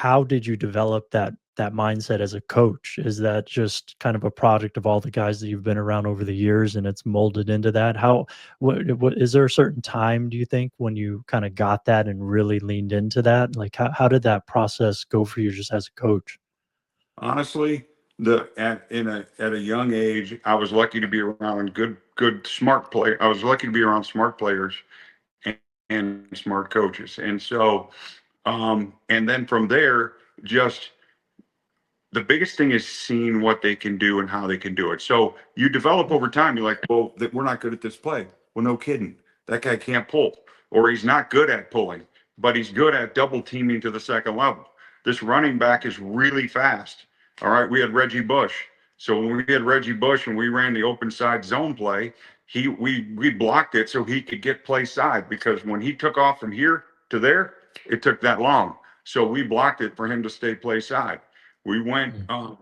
how did you develop that mindset as a coach? Is that just kind of a product of all the guys that you've been around over the years and it's molded into that? What is there a certain time, do you think, when you kind of got that and really leaned into that? Like how did that process go for you just as a coach? Honestly, at a young age, I was lucky to be around good smart play. I was lucky to be around smart players and smart coaches, and so and then from there, just the biggest thing is seeing what they can do and how they can do it. So you develop over time. You're like, well, we're not good at this play. Well, no kidding. That guy can't pull, or he's not good at pulling, but he's good at double teaming to the second level. This running back is really fast. All right. We had Reggie Bush. So when we had Reggie Bush and we ran the open side zone play, we blocked it so he could get play side, because when he took off from here to there, it took that long. So we blocked it for him to stay play side. We went Mm.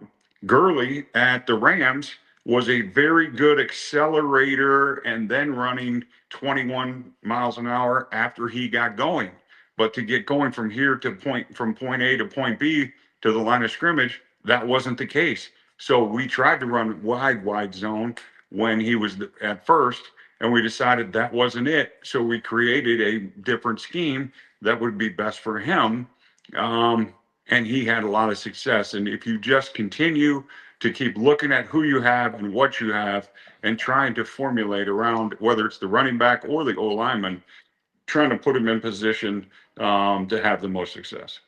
Gurley at the Rams was a very good accelerator and then running 21 miles an hour after he got going. But to get going from here to from point A to point B to the line of scrimmage, that wasn't the case. So we tried to run wide zone when he was at first, and we decided that wasn't it. So we created a different scheme that would be best for him. And he had a lot of success. And if you just continue to keep looking at who you have and what you have and trying to formulate around whether it's the running back or the O lineman, trying to put him in position to have the most success.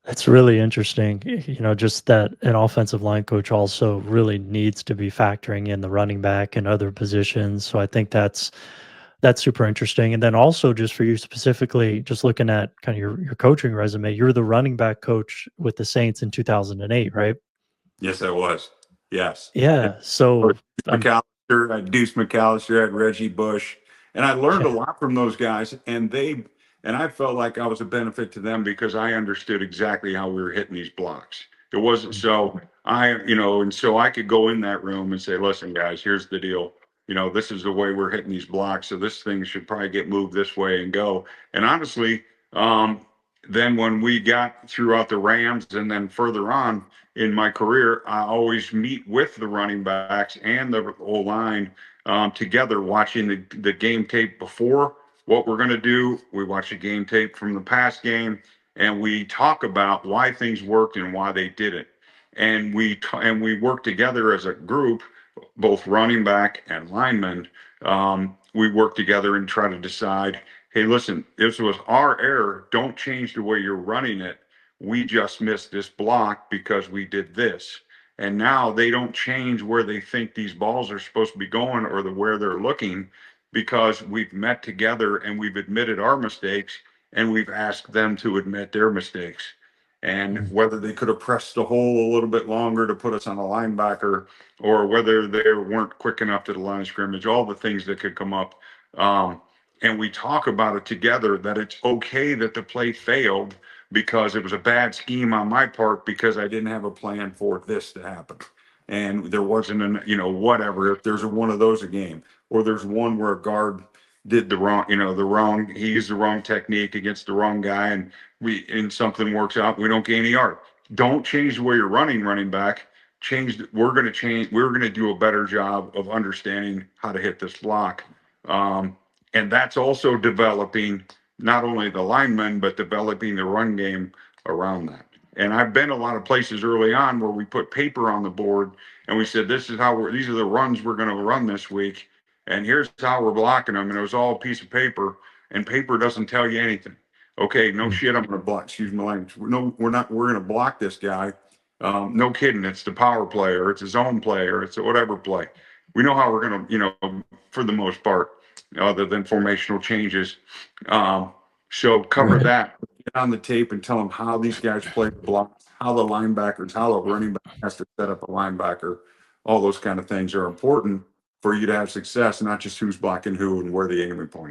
That's really interesting. Just that an offensive line coach also really needs to be factoring in the running back and other positions. So I think that's super interesting. And then also just for you specifically, just looking at kind of your coaching resume, you're the running back coach with the Saints in 2008, right? Yes, I was. Yes. Yeah. So McAllister, I had Deuce McAllister, I had Reggie Bush, and I learned a lot from those guys. And I felt like I was a benefit to them because I understood exactly how we were hitting these blocks. It wasn't so and so I could go in that room and say, listen, guys, here's the deal. This is the way we're hitting these blocks. So this thing should probably get moved this way and go. And honestly, then when we got throughout the Rams and then further on in my career, I always meet with the running backs and the O line together, watching the game tape before what we're going to do. We watch the game tape from the past game, and we talk about why things worked and why they didn't. And we work together as a group, both running back and linemen. We work together and try to decide, hey, listen, this was our error. Don't change the way you're running it. We just missed this block because we did this. And now they don't change where they think these balls are supposed to be going or where they're looking, because we've met together and we've admitted our mistakes and we've asked them to admit their mistakes. And mm, whether they could have pressed the hole a little bit longer to put us on a linebacker, or whether they weren't quick enough to the line of scrimmage, all the things that could come up. And we talk about it together, that it's okay that the play failed because it was a bad scheme on my part because I didn't have a plan for this to happen. And there wasn't whatever, if there's one of those a game, or there's one where a guard did he used the wrong technique against the wrong guy, and something works out, we don't gain a yard. Don't change the way you're running back. We're going to do a better job of understanding how to hit this block. And that's also developing not only the linemen, but developing the run game around that. And I've been a lot of places early on where we put paper on the board and we said, these are the runs we're going to run this week. And here's how we're blocking them. And it was all a piece of paper, and paper doesn't tell you anything. Okay, no mm. shit, I'm going to block, excuse my language. No, we're not, we're going to block this guy. No kidding. It's the power play, or it's a zone play, or it's a whatever play. We know how we're going to, for the most part, other than formational changes. So cover Right. that, get on the tape and tell them how these guys play the blocks, how the linebackers, how the running back has to set up a linebacker. All those kind of things are important for you to have success, not just who's blocking who and where the aiming point